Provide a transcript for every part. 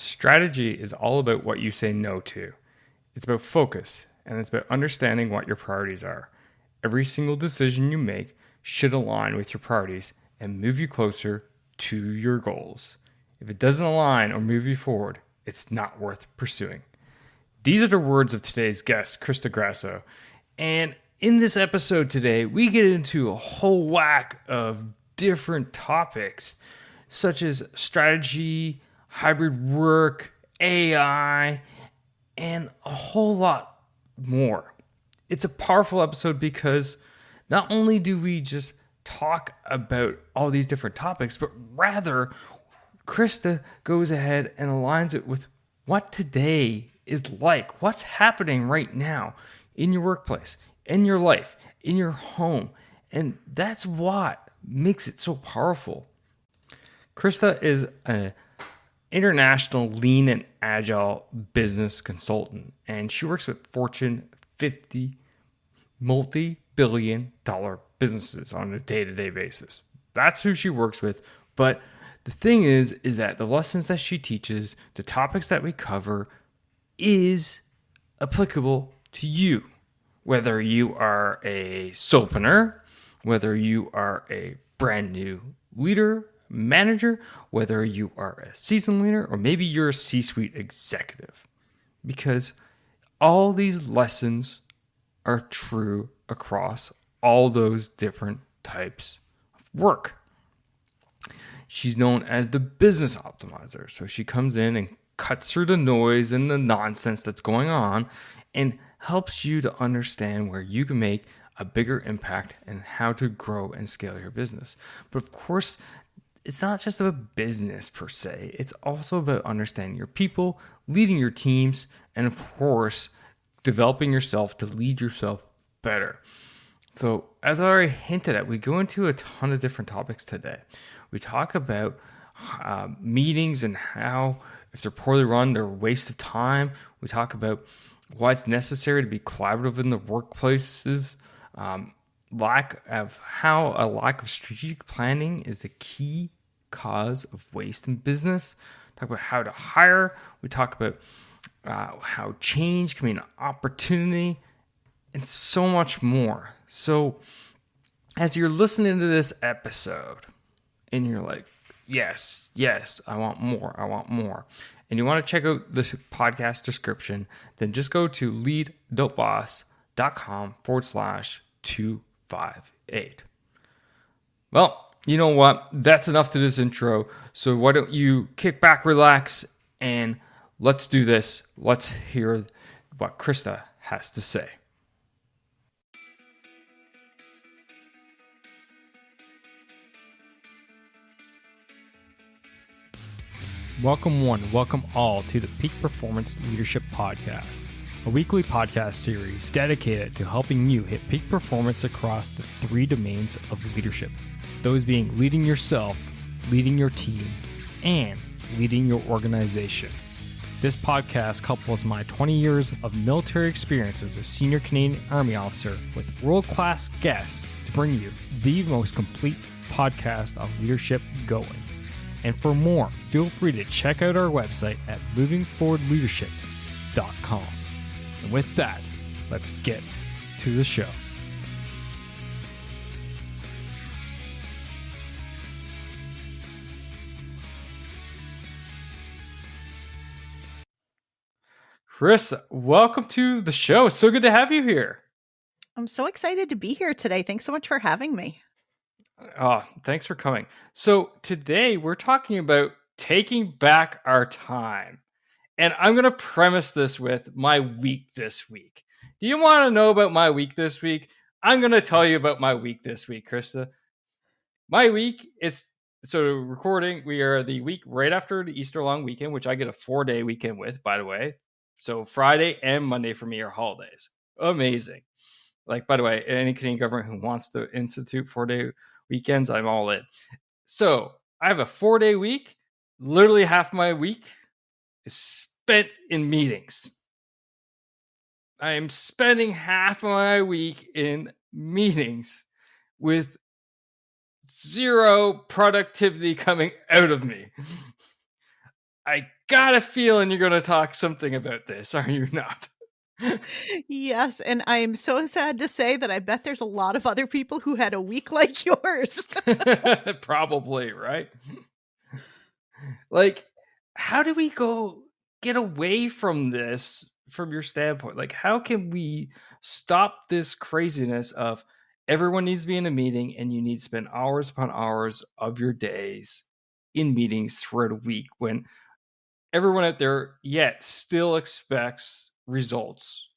Strategy is all about what you say no to. It's about focus, and it's about understanding what your priorities are. Every single decision you make should align with your priorities and move you closer to your goals. If it doesn't align or move you forward, it's not worth pursuing. These are the words of today's guest, Crista Grasso. And in this episode today, we get into a whole whack of different topics, such as strategy, hybrid work, AI, and a whole lot more. It's a powerful episode because not only do we just talk about all these different topics, but rather Crista goes ahead and aligns it with what today is like, what's happening right now in your workplace, in your life, in your home. And that's what makes it so powerful. Crista is an international lean and agile business consultant, and she works with Fortune 50 multi-billion dollar businesses on a day-to-day basis. That's who she works with. But the thing is that the lessons that she teaches, the topics that we cover, is applicable to you. Whether you are a soapreneur, whether you are a brand new leader, manager, whether you are a seasoned leader, or maybe you're a C-suite executive. Because all these lessons are true across all those different types of work. She's known as the business optimizer. So she comes in and cuts through the noise and the nonsense that's going on and helps you to understand where you can make a bigger impact and how to grow and scale your business. But of course, it's not just about business per se. It's also about understanding your people, leading your teams, and of course, developing yourself to lead yourself better. So as I already hinted at, we go into a ton of different topics today. We talk about meetings and how, if they're poorly run, they're a waste of time. We talk about why it's necessary to be collaborative in the workplaces, lack of strategic planning is the key cause of waste in business. Talk about how to hire. We talk about how change can be an opportunity, and so much more. So as you're listening to this episode and you're like, yes, I want more, and you want to check out the podcast description, then just go to lead.boss.com/258. Well, you know what? That's enough to this intro. So why don't you kick back, relax, and let's do this. Let's hear what Crista has to say. Welcome one, welcome all to the Peak Performance Leadership Podcast, a weekly podcast series dedicated to helping you hit peak performance across the three domains of leadership. Those being leading yourself, leading your team, and leading your organization. This podcast couples my 20 years of military experience as a senior Canadian Army officer with world-class guests to bring you the most complete podcast on leadership going. And for more, feel free to check out our website at movingforwardleadership.com. And with that, let's get to the show. Chris, welcome to the show. It's so good to have you here. I'm so excited to be here today. Thanks so much for having me. Oh, thanks for coming. So today we're talking about taking back our time. And I'm going to premise this with my week this week. Do you want to know about my week this week? I'm going to tell you about my week this week, Crista. My week, recording, we are the week right after the Easter long weekend, which I get a 4-day weekend with, by the way. So Friday and Monday for me are holidays. Amazing. Like, by the way, any Canadian government who wants to institute 4-day weekends, I'm all in. So I have a 4-day week. Literally half my week is spent in meetings. I am spending half of my week in meetings with zero productivity coming out of me. I got a feeling you're going to talk something about this, are you not? Yes, and I am so sad to say that I bet there's a lot of other people who had a week like yours. Probably, right? Like, how do we go get away from this from your standpoint? Like, how can we stop this craziness of everyone needs to be in a meeting and you need to spend hours upon hours of your days in meetings throughout a week when everyone out there yet still expects results?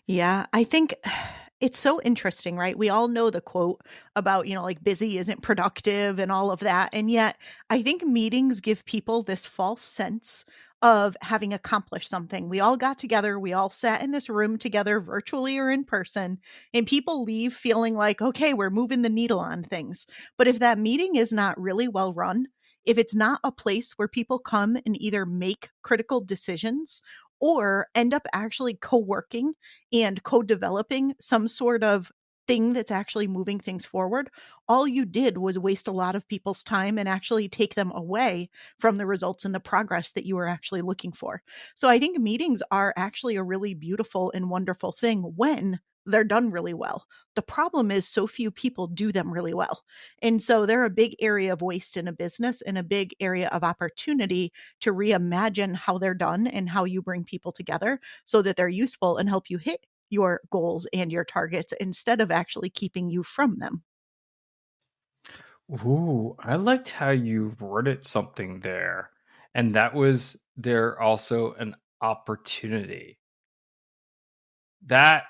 Yeah, I think it's so interesting, right? We all know the quote about, like busy isn't productive and all of that. And yet, I think meetings give people this false sense of having accomplished something. We all got together, we all sat in this room together, virtually or in person, and people leave feeling like, okay, we're moving the needle on things. But if that meeting is not really well run, if it's not a place where people come and either make critical decisions or end up actually co working and co-developing some sort of thing that's actually moving things forward, all you did was waste a lot of people's time and actually take them away from the results and the progress that you were actually looking for. So I think meetings are actually a really beautiful and wonderful thing when they're done really well. The problem is so few people do them really well. And so they're a big area of waste in a business and a big area of opportunity to reimagine how they're done and how you bring people together so that they're useful and help you hit your goals and your targets instead of actually keeping you from them. Ooh, I liked how you worded something there. And that was there also an opportunity. That,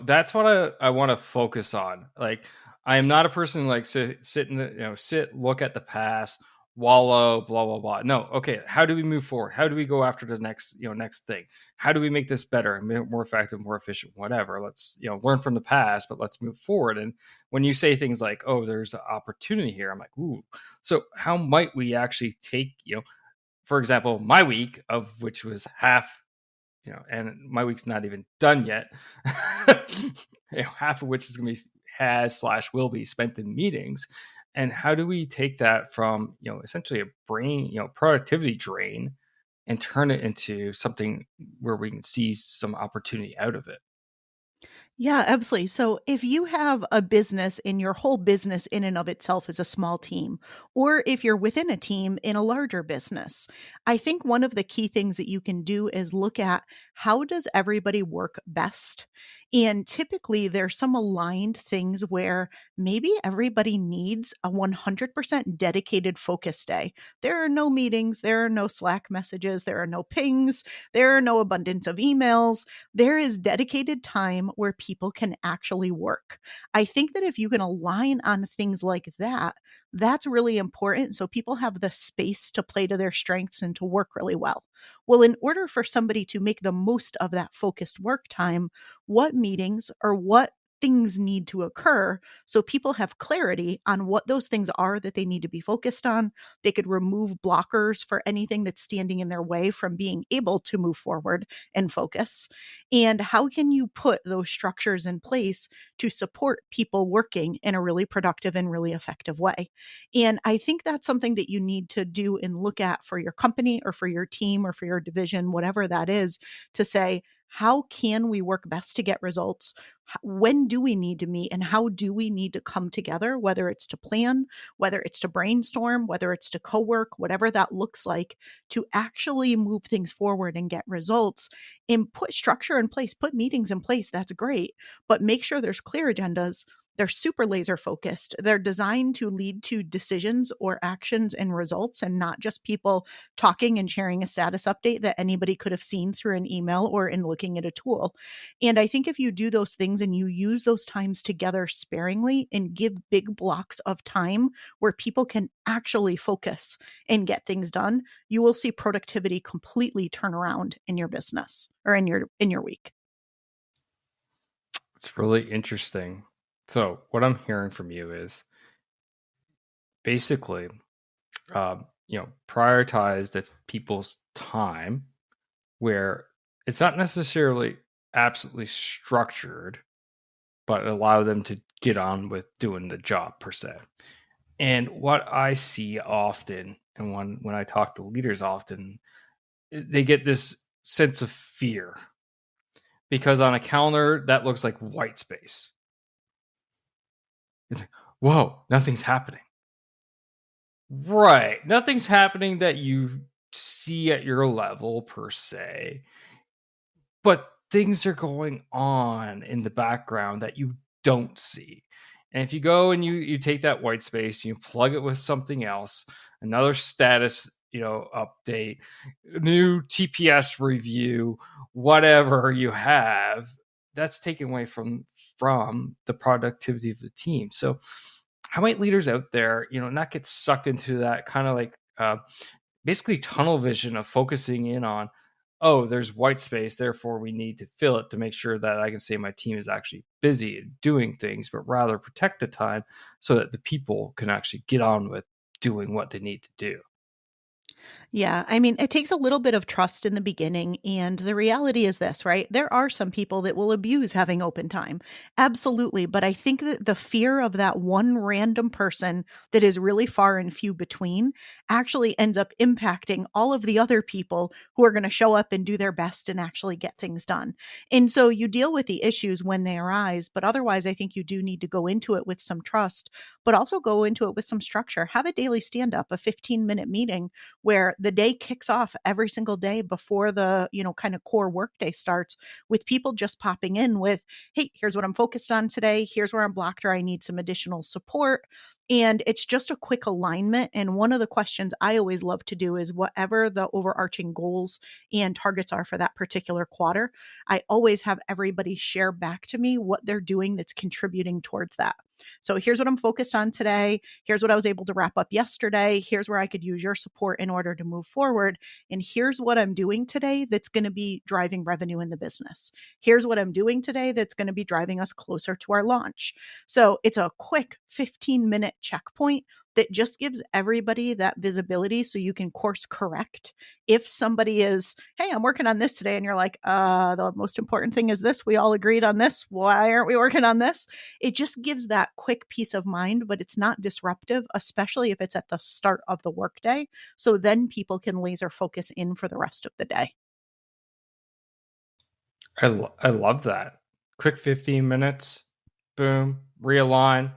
that's what I want to focus on. Like, I am not a person like sit in the, sit, look at the past, wallow, blah, blah, blah. No, okay. How do we move forward? How do we go after the next, next thing? How do we make this better and more effective, more efficient, whatever? Let's, learn from the past, but let's move forward. And when you say things like, oh, there's an opportunity here, I'm like, ooh. So how might we actually take, for example, my week, of which was half, and my week's not even done yet. Half of which is going to be has/will be spent in meetings. And how do we take that from, essentially a brain, productivity drain and turn it into something where we can see some opportunity out of it? Yeah, absolutely. So if you have a business and your whole business in and of itself is a small team, or if you're within a team in a larger business, I think one of the key things that you can do is look at how does everybody work best? And typically there's some aligned things where maybe everybody needs a 100% dedicated focus day. There are no meetings, there are no Slack messages, there are no pings, there are no abundance of emails. There is dedicated time where people can actually work. I think that if you can align on things like that, that's really important. So people have the space to play to their strengths and to work really well. Well, in order for somebody to make the most of that focused work time, what meetings or what things need to occur so people have clarity on what those things are that they need to be focused on. They could remove blockers for anything that's standing in their way from being able to move forward and focus. And how can you put those structures in place to support people working in a really productive and really effective way? And I think that's something that you need to do and look at for your company or for your team or for your division, whatever that is, to say, how can we work best to get results? When do we need to meet and how do we need to come together, whether it's to plan, whether it's to brainstorm, whether it's to co work, whatever that looks like, to actually move things forward and get results and put structure in place, put meetings in place. That's great. But make sure there's clear agendas. They're super laser focused. They're designed to lead to decisions or actions and results, and not just people talking and sharing a status update that anybody could have seen through an email or in looking at a tool. And I think if you do those things and you use those times together sparingly and give big blocks of time where people can actually focus and get things done, you will see productivity completely turn around in your business or in your week. It's really interesting. So what I'm hearing from you is basically, prioritize the people's time where it's not necessarily absolutely structured, but allow them to get on with doing the job per se. And what I see often, and when I talk to leaders often, they get this sense of fear because on a calendar that looks like white space. It's like, whoa, nothing's happening. Right. Nothing's happening that you see at your level per se, but things are going on in the background that you don't see. And if you go and you take that white space, you plug it with something else, another status, update, new TPS review, whatever you have, that's taken away from the productivity of the team. So how might leaders out there, not get sucked into that kind of like basically tunnel vision of focusing in on, oh, there's white space, therefore we need to fill it to make sure that I can say my team is actually busy and doing things, but rather protect the time so that the people can actually get on with doing what they need to do. Yeah, I mean, it takes a little bit of trust in the beginning. And the reality is this, right? There are some people that will abuse having open time. Absolutely. But I think that the fear of that one random person that is really far and few between actually ends up impacting all of the other people who are going to show up and do their best and actually get things done. And so you deal with the issues when they arise. But otherwise, I think you do need to go into it with some trust, but also go into it with some structure. Have a daily stand up, a 15-minute meeting where the day kicks off every single day before the, kind of core workday starts, with people just popping in with, hey, here's what I'm focused on today. Here's where I'm blocked or I need some additional support. And it's just a quick alignment. And one of the questions I always love to do is whatever the overarching goals and targets are for that particular quarter, I always have everybody share back to me what they're doing that's contributing towards that. So here's what I'm focused on today. Here's what I was able to wrap up yesterday. Here's where I could use your support in order to move forward. And here's what I'm doing today that's going to be driving revenue in the business. Here's what I'm doing today that's going to be driving us closer to our launch. So it's a quick 15-minute checkpoint that just gives everybody that visibility so you can course correct. If somebody is, hey, I'm working on this today, and you're like, the most important thing is this. We all agreed on this. Why aren't we working on this? It just gives that quick peace of mind, but it's not disruptive, especially if it's at the start of the workday. So then people can laser focus in for the rest of the day. I love that. Quick 15 minutes, boom, realign,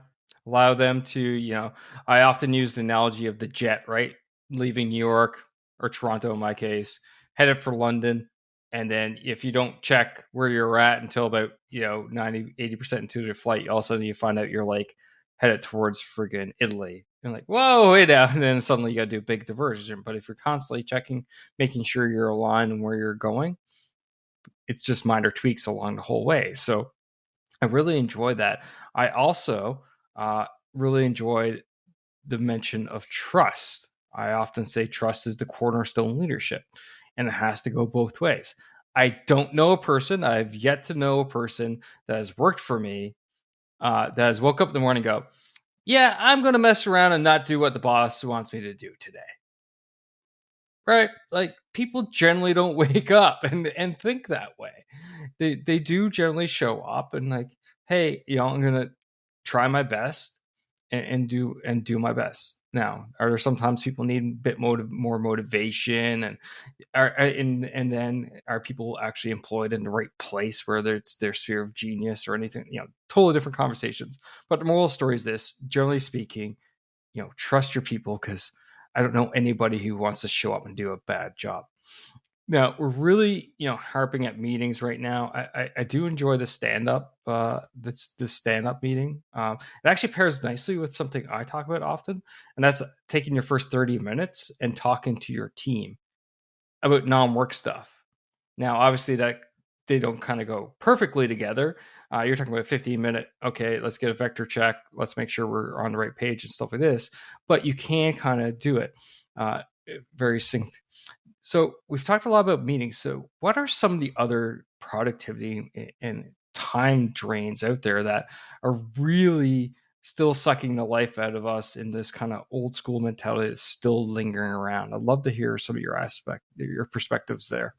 allow them to, I often use the analogy of the jet, right? Leaving New York or Toronto in my case, headed for London. And then if you don't check where you're at until about, 90, 80% into the flight, all of a sudden you find out you're like headed towards friggin' Italy. And like, whoa, wait out. And then suddenly you got to do a big diversion. But if you're constantly checking, making sure you're aligned and where you're going, it's just minor tweaks along the whole way. So I really enjoy that. I also really enjoyed the mention of trust. I often say trust is the cornerstone leadership, and it has to go both ways. I don't know a person, I've yet to know a person that has worked for me that has woke up in the morning and go, yeah, I'm going to mess around and not do what the boss wants me to do today. Right? Like people generally don't wake up and think that way. They do generally show up and like, hey, I'm gonna try my best and do my best. Now, are there sometimes people need a bit more motivation and then are people actually employed in the right place, whether it's their sphere of genius or anything? Totally different conversations. But the moral story is this: generally speaking, trust your people, because I don't know anybody who wants to show up and do a bad job. Now we're really, harping at meetings right now. I do enjoy the stand up. That's the stand up meeting. It actually pairs nicely with something I talk about often, and that's taking your first 30 minutes and talking to your team about non-work stuff. Now, obviously, that they don't kind of go perfectly together. You're talking about a 15-minute, okay, let's get a vector check. Let's make sure we're on the right page and stuff like this. But you can kind of do it very synced. So we've talked a lot about meetings. So what are some of the other productivity and time drains out there that are really still sucking the life out of us in this kind of old school mentality that's still lingering around? I'd love to hear some of your perspectives there.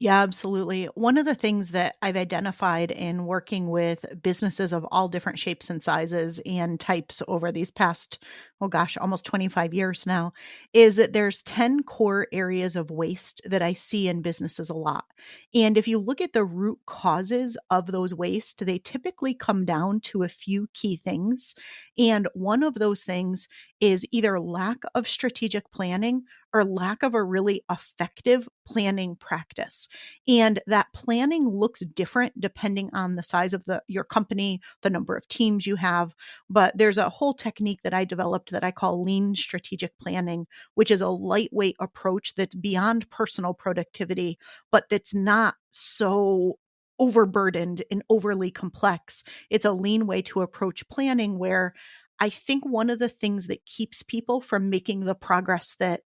Yeah, absolutely. One of the things that I've identified in working with businesses of all different shapes and sizes and types over these past, oh gosh, almost 25 years now, is that there's 10 core areas of waste that I see in businesses a lot. And if you look at the root causes of those waste, they typically come down to a few key things. And one of those things is either lack of strategic planning or lack of a really effective planning practice. And that planning looks different depending on the size of your company, the number of teams you have. But there's a whole technique that I developed that I call lean strategic planning, which is a lightweight approach that's beyond personal productivity, but that's not so overburdened and overly complex. It's a lean way to approach planning where I think one of the things that keeps people from making the progress that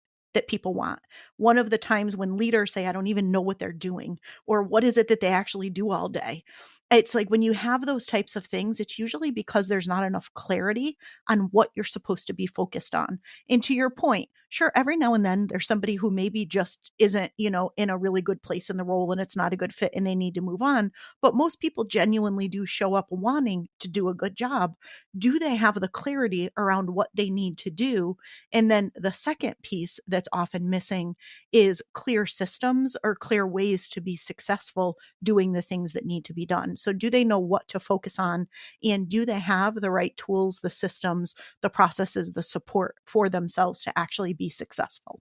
people want. One of the times when leaders say, I don't even know what they're doing, or what is it that they actually do all day? It's like when you have those types of things, it's usually because there's not enough clarity on what you're supposed to be focused on. And to your point, sure, every now and then there's somebody who maybe just isn't, in a really good place in the role and it's not a good fit and they need to move on. But most people genuinely do show up wanting to do a good job. Do they have the clarity around what they need to do? And then the second piece that's often missing is clear systems or clear ways to be successful doing the things that need to be done. So, do they know what to focus on? And do they have the right tools, the systems, the processes, the support for themselves to actually be successful?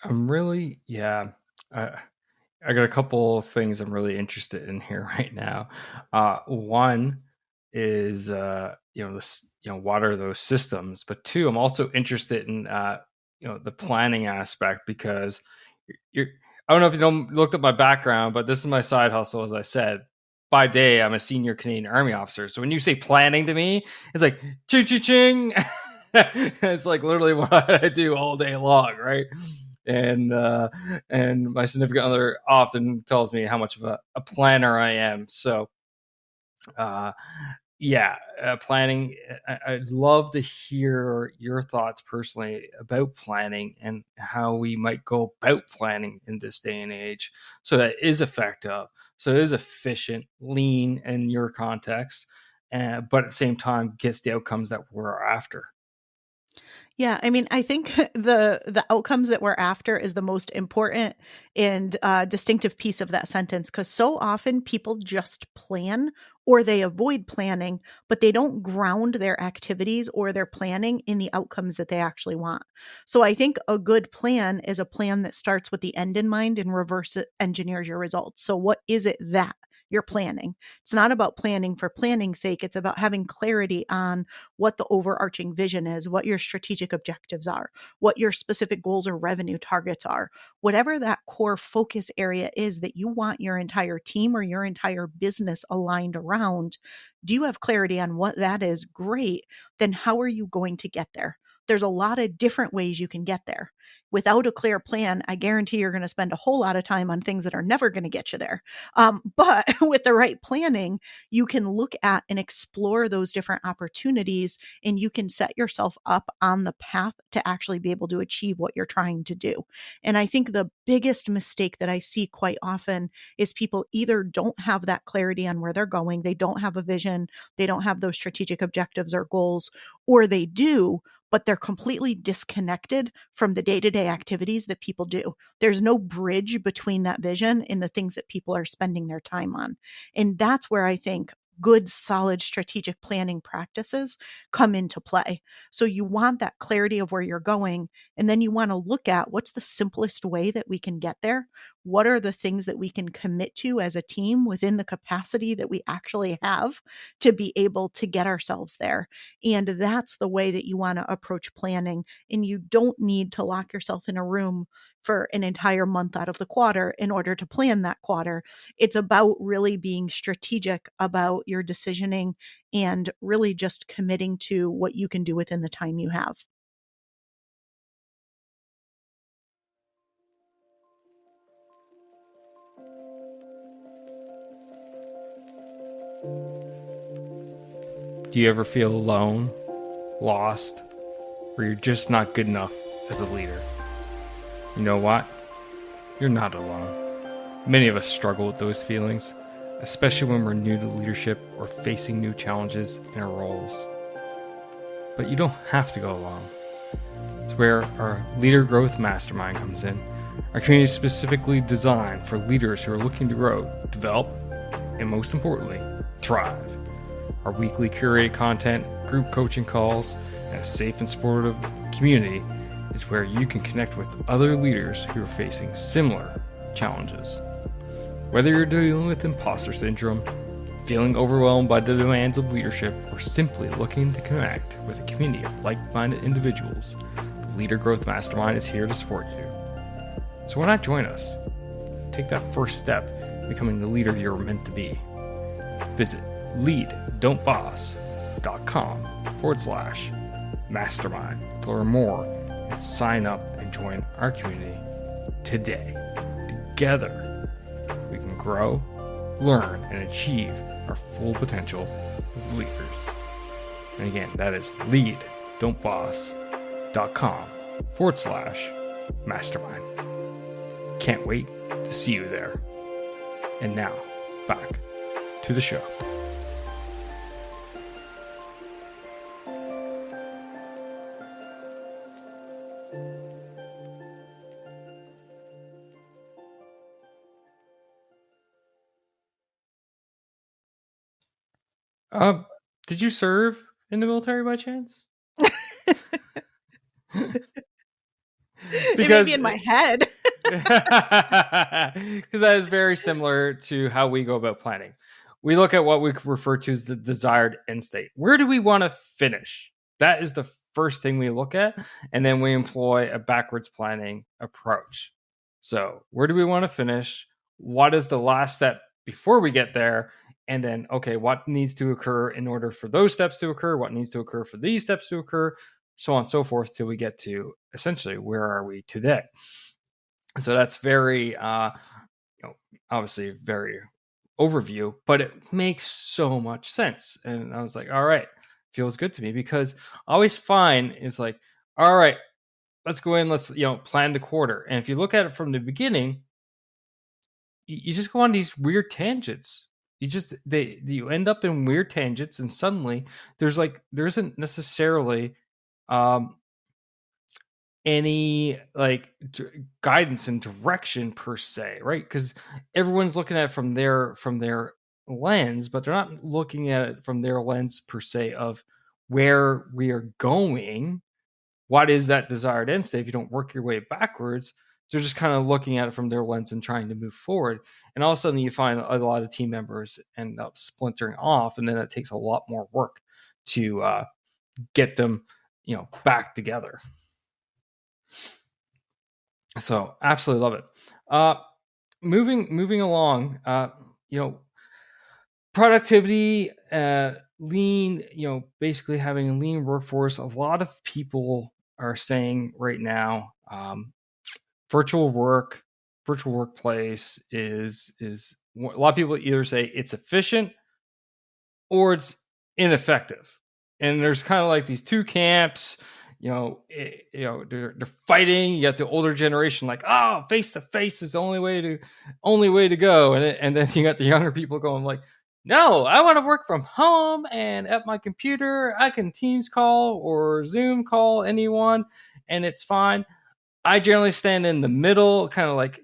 I'm really, yeah. I got a couple of things I'm really interested in here right now. One is, this, what are those systems? But two, I'm also interested in, the planning aspect because you're. I don't know if you looked up my background, but this is my side hustle. As I said, by day I'm a senior Canadian Army officer. So when you say planning to me, it's like ching ching ching. It's like literally what I do all day long, right? And my significant other often tells me how much of a planner I am. So, uh, yeah, planning. I'd love to hear your thoughts personally about planning and how we might go about planning in this day and age so that it is effective, so it is efficient, lean in your context, but at the same time gets the outcomes that we're after. Yeah, I mean, I think the outcomes that we're after is the most important and distinctive piece of that sentence because so often people just plan or they avoid planning, but they don't ground their activities or their planning in the outcomes that they actually want. So I think a good plan is a plan that starts with the end in mind and reverse engineers your results. So what is it that you're planning? It's not about planning for planning's sake. It's about having clarity on what the overarching vision is, what your strategic objectives are, what your specific goals or revenue targets are, whatever that core focus area is that you want your entire team or your entire business aligned around. Do you have clarity on what that is? Great. Then how are you going to get there? There's a lot of different ways you can get there. Without a clear plan, I guarantee you're going to spend a whole lot of time on things that are never going to get you there. But with the right planning, you can look at and explore those different opportunities and you can set yourself up on the path to actually be able to achieve what you're trying to do. And I think the biggest mistake that I see quite often is people either don't have that clarity on where they're going, they don't have a vision, they don't have those strategic objectives or goals, or they do, but they're completely disconnected from the day to day activities that people do. There's no bridge between that vision and the things that people are spending their time on. And that's where I think good, solid strategic planning practices come into play. So you want that clarity of where you're going, and then you want to look at what's the simplest way that we can get there. What are the things that we can commit to as a team within the capacity that we actually have to be able to get ourselves there? And that's the way that you want to approach planning. And you don't need to lock yourself in a room for an entire month out of the quarter in order to plan that quarter. It's about really being strategic about your decisioning and really just committing to what you can do within the time you have. Do you ever feel alone, lost, or you're just not good enough as a leader? You know what? You're not alone. Many of us struggle with those feelings, especially when we're new to leadership or facing new challenges in our roles. But you don't have to go alone. It's where our Leader Growth Mastermind comes in. Our community is specifically designed for leaders who are looking to grow, develop, and most importantly, thrive. Our weekly curated content, group coaching calls, and a safe and supportive community is where you can connect with other leaders who are facing similar challenges. Whether you're dealing with imposter syndrome, feeling overwhelmed by the demands of leadership, or simply looking to connect with a community of like-minded individuals, the Leader Growth Mastermind is here to support you. So why not join us? Take that first step, becoming the leader you're meant to be. Visit lead.boss.com/mastermind to learn more and sign up and join our community today. Together, we can grow, learn, and achieve our full potential as leaders. And again, that is lead.boss.com/mastermind. Can't wait to see you there. And now, back to the show. Did you serve in the military by chance? Because it may be in my head. Because that is very similar to how we go about planning. We look at what we refer to as the desired end state. Where do we want to finish? That is the first thing we look at, and then we employ a backwards planning approach. So where do we want to finish? What is the last step before we get there? And then, okay, what needs to occur in order for those steps to occur? What needs to occur for these steps to occur? So on and so forth till we get to essentially where are we today. So that's very, obviously very overview, but it makes so much sense. And I was like, all right, feels good to me, because I always find is like, all right, let's go in, let's, plan the quarter. And if you look at it from the beginning, you just go on these weird tangents. You end up in weird tangents, and suddenly there isn't necessarily any guidance and direction per se, right? Because everyone's looking at it from their lens, but they're not looking at it from their lens per se of where we are going. What is that desired end state? If you don't work your way backwards, they're just kind of looking at it from their lens and trying to move forward. And all of a sudden you find a lot of team members end up splintering off, and then it takes a lot more work to get them, back together. So absolutely love it. Moving along, productivity, lean, basically having a lean workforce. A lot of people are saying right now, virtual workplace is a lot of people either say it's efficient or it's ineffective. And there's kind of like these two camps. They're fighting. You got the older generation like, oh, face to face is the only way to go, and then you got the younger people going like, no, I want to work from home, and at my computer I can Teams call or Zoom call anyone, and it's fine. I generally stand in the middle, kind of like,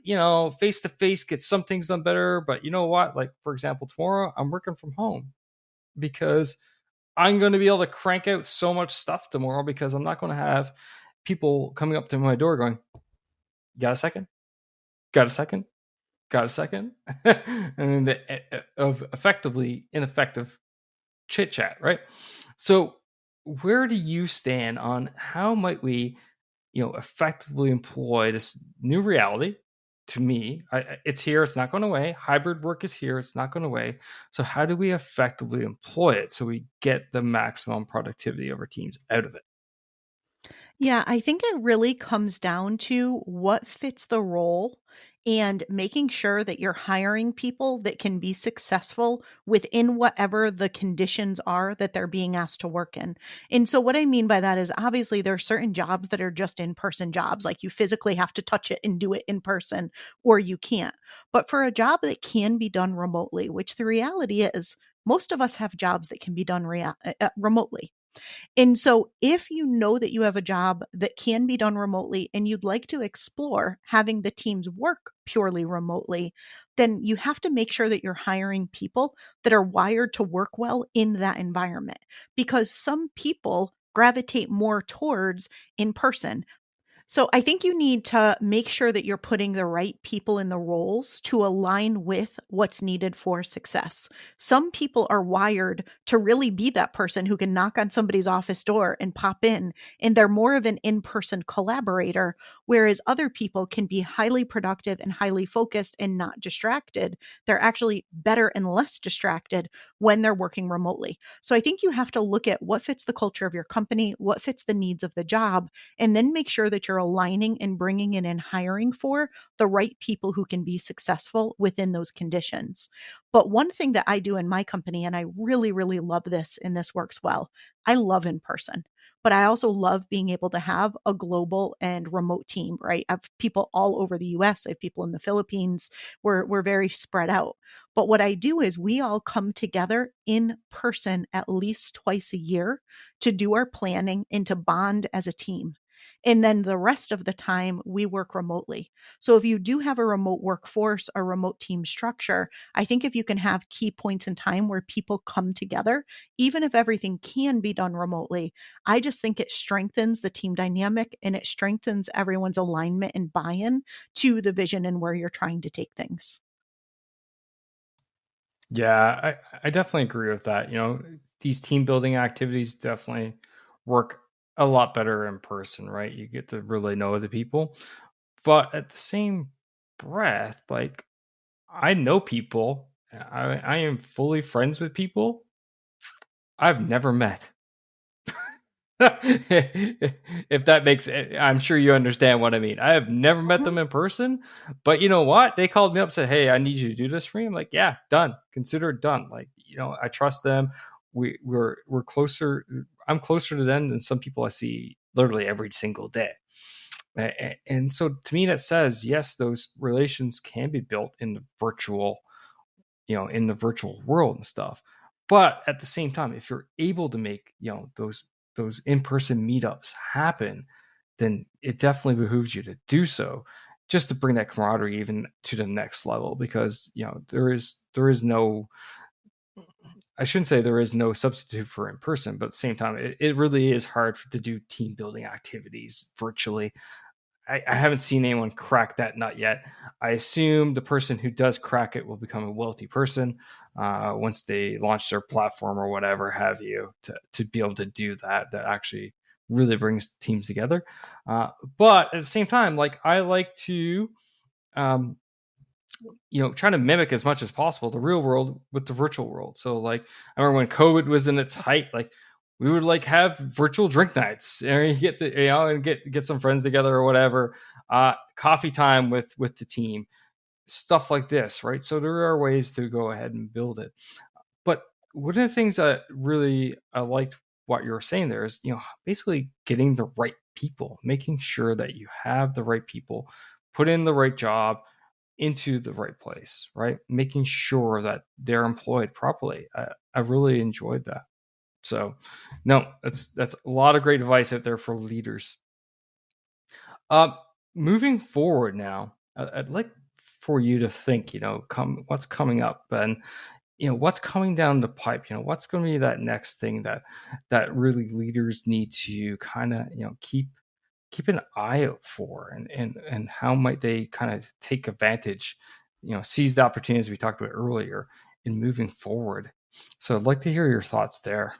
face to face gets some things done better, but you know what? Like, for example, tomorrow I'm working from home because I'm going to be able to crank out so much stuff tomorrow, because I'm not going to have people coming up to my door going, got a second? Got a second? Got a second? And then of effectively ineffective chit chat, right? So where do you stand on how might we, effectively employ this new reality? To me, it's here. It's not going away. Hybrid work is here. It's not going away. So how do we effectively employ it so we get the maximum productivity of our teams out of it? Yeah, I think it really comes down to what fits the role and making sure that you're hiring people that can be successful within whatever the conditions are that they're being asked to work in. And so, what I mean by that is obviously there are certain jobs that are just in person jobs, like you physically have to touch it and do it in person, or you can't. But for a job that can be done remotely, which the reality is, most of us have jobs that can be done remotely. And so, if you know that you have a job that can be done remotely and you'd like to explore having the teams work purely remotely, then you have to make sure that you're hiring people that are wired to work well in that environment, because some people gravitate more towards in person. So I think you need to make sure that you're putting the right people in the roles to align with what's needed for success. Some people are wired to really be that person who can knock on somebody's office door and pop in, and they're more of an in person collaborator, whereas other people can be highly productive and highly focused and not distracted. They're actually better and less distracted when they're working remotely. So I think you have to look at what fits the culture of your company, what fits the needs of the job, and then make sure that you're aligning and bringing in and hiring for the right people who can be successful within those conditions. But one thing that I do in my company, and I really, really love this, and this works well, I love in person. But I also love being able to have a global and remote team, right? I have people all over the US. I have people in the Philippines. We're very spread out. But what I do is we all come together in person at least twice a year to do our planning and to bond as a team. And then the rest of the time, we work remotely. So if you do have a remote workforce, a remote team structure, I think if you can have key points in time where people come together, even if everything can be done remotely, I just think it strengthens the team dynamic and it strengthens everyone's alignment and buy in to the vision and where you're trying to take things. Yeah, I definitely agree with that. These team building activities definitely work a lot better in person, right? You get to really know the people. But at the same breath, like I know people, I am fully friends with people I've never met. If that makes it, I'm sure you understand what I mean. I have never met Mhm. them in person, but you know what? They called me up and said, "Hey, I need you to do this for me." I'm like, "Yeah, done. Consider it done." Like, I trust them. We're closer. I'm closer to them than some people I see literally every single day. And so to me that says yes, those relations can be built in the virtual world and stuff. But at the same time, if you're able to make those in-person meetups happen, then it definitely behooves you to do so, just to bring that camaraderie even to the next level. Because there is no, I shouldn't say there is no substitute for in person, but at the same time, it really is hard to do team building activities virtually. I haven't seen anyone crack that nut yet. I assume the person who does crack it will become a wealthy person once they launch their platform or whatever have you, to be able to do that. That actually really brings teams together. But at the same time, like I like to, um, try to mimic as much as possible the real world with the virtual world. So like I remember when COVID was in its height, like we would like have virtual drink nights and you get and get some friends together or whatever, coffee time with the team, stuff like this, right? So there are ways to go ahead and build it. But one of the things that really I liked what you were saying there is, basically getting the right people, making sure that you have the right people, put in the right job into the right place, right? Making sure that they're employed properly. I really enjoyed that. So, no, that's a lot of great advice out there for leaders. Uh, Moving forward now, I'd like for you to think, what's coming up and what's coming down the pipe. What's going to be that next thing that really leaders need to kind of keep an eye out for, and how might they kind of take advantage, seize the opportunities we talked about earlier in moving forward. So I'd like to hear your thoughts there.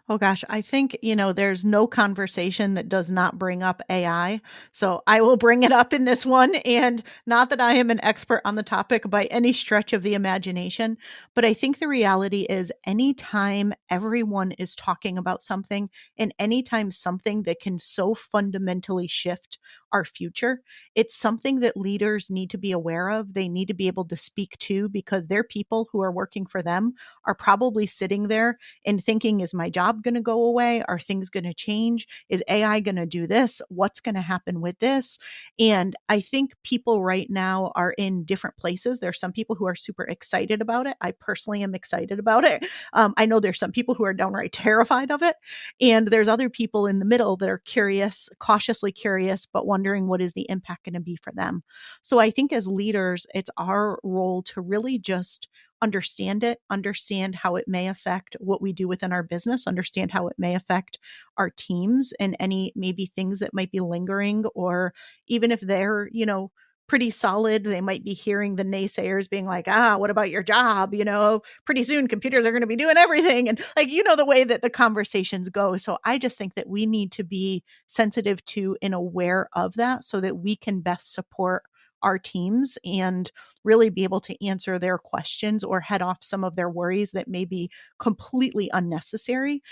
Oh gosh, I think, there's no conversation that does not bring up AI. So I will bring it up in this one. And not that I am an expert on the topic by any stretch of the imagination, but I think the reality is anytime everyone is talking about something and anytime something that can so fundamentally shift our future, it's something that leaders need to be aware of. They need to be able to speak to because their people who are working for them are probably sitting there and thinking, is my job going to go away? Are things going to change? Is AI going to do this? What's going to happen with this? And I think people right now are in different places. There's some people who are super excited about it. I personally am excited about it. I know there's some people who are downright terrified of it. And there's other people in the middle that are curious, cautiously curious, but wondering what is the impact going to be for them. So I think as leaders, it's our role to really just understand it, understand how it may affect what we do within our business, understand how it may affect our teams and any maybe things that might be lingering, or even if they're, pretty solid, they might be hearing the naysayers being like, what about your job? Pretty soon computers are going to be doing everything. And like, the way that the conversations go. So I just think that we need to be sensitive to and aware of that so that we can best support our teams and really be able to answer their questions or head off some of their worries that may be completely unnecessary,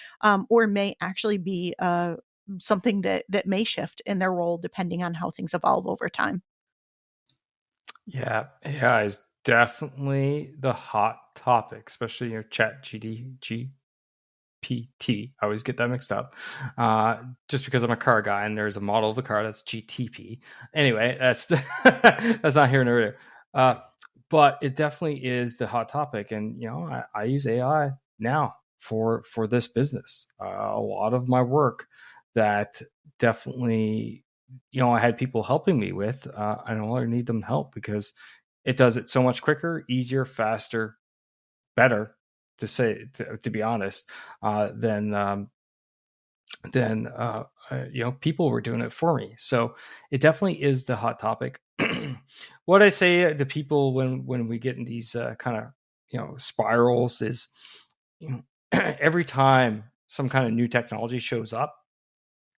or may actually be something that may shift in their role depending on how things evolve over time. Yeah, AI is definitely the hot topic, especially your chat PT. I always get that mixed up. Just because I'm a car guy and there's a model of a car that's GTP. Anyway, that's that's not here nor there. But it definitely is the hot topic, and I use AI now for this business. A lot of my work that definitely I had people helping me with. I no longer need them help because it does it so much quicker, easier, faster, better to be honest, than people were doing it for me. So it definitely is the hot topic. What I say to people when we get in these kind of spirals is, every time some kind of new technology shows up,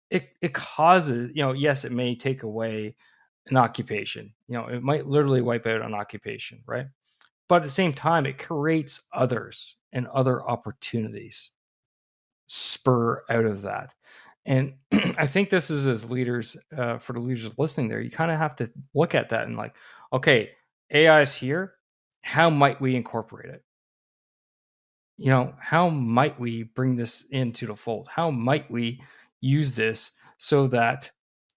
it causes, yes, it may take away an occupation. It might literally wipe out an occupation, right? But at the same time, it creates others and other opportunities spur out of that. And I think this is, as leaders, for the leaders listening there, you kind of have to look at that and like, okay, AI is here. How might we incorporate it? How might we bring this into the fold? How might we use this so that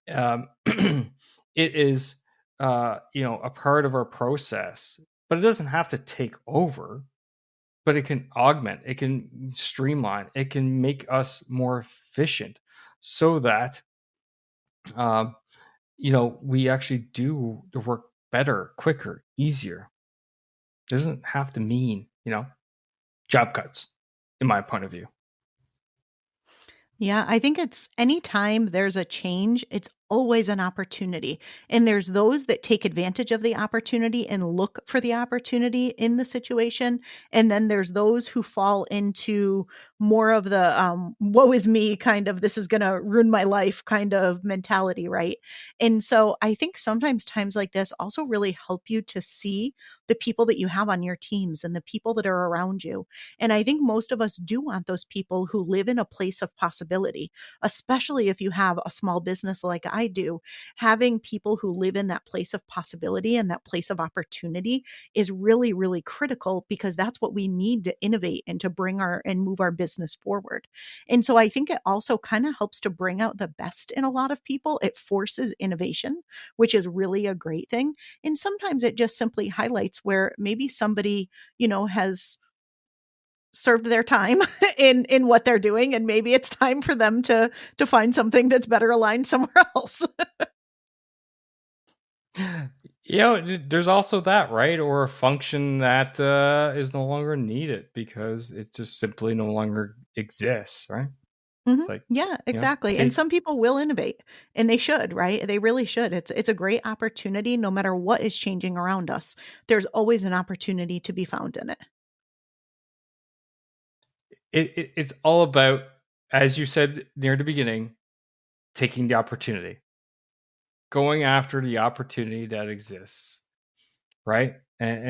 it is, a part of our process, but it doesn't have to take over, but it can augment, it can streamline, it can make us more efficient so that, we actually do the work better, quicker, easier. It doesn't have to mean, job cuts, in my point of view. Yeah, I think it's anytime there's a change, it's always an opportunity. And there's those that take advantage of the opportunity and look for the opportunity in the situation. And then there's those who fall into more of the woe is me kind of, this is going to ruin my life kind of mentality, right? And so I think sometimes times like this also really help you to see the people that you have on your teams and the people that are around you. And I think most of us do want those people who live in a place of possibility, especially if you have a small business like I do. Having people who live in that place of possibility and that place of opportunity is really, really critical because that's what we need to innovate and to bring our and move our business forward. And so I think it also kind of helps to bring out the best in a lot of people. It forces innovation, which is really a great thing. And sometimes it just simply highlights where maybe somebody, has served their time in what they're doing, and maybe it's time for them to find something that's better aligned somewhere else. There's also that, right? Or a function that is no longer needed because it just simply no longer exists, right? Mhm. It's like, Yeah, exactly. And some people will innovate, and they should, right? They really should. It's a great opportunity no matter what is changing around us. There's always an opportunity to be found in it. it's all about, as you said near the beginning, taking the opportunity, going after the opportunity that exists, right? And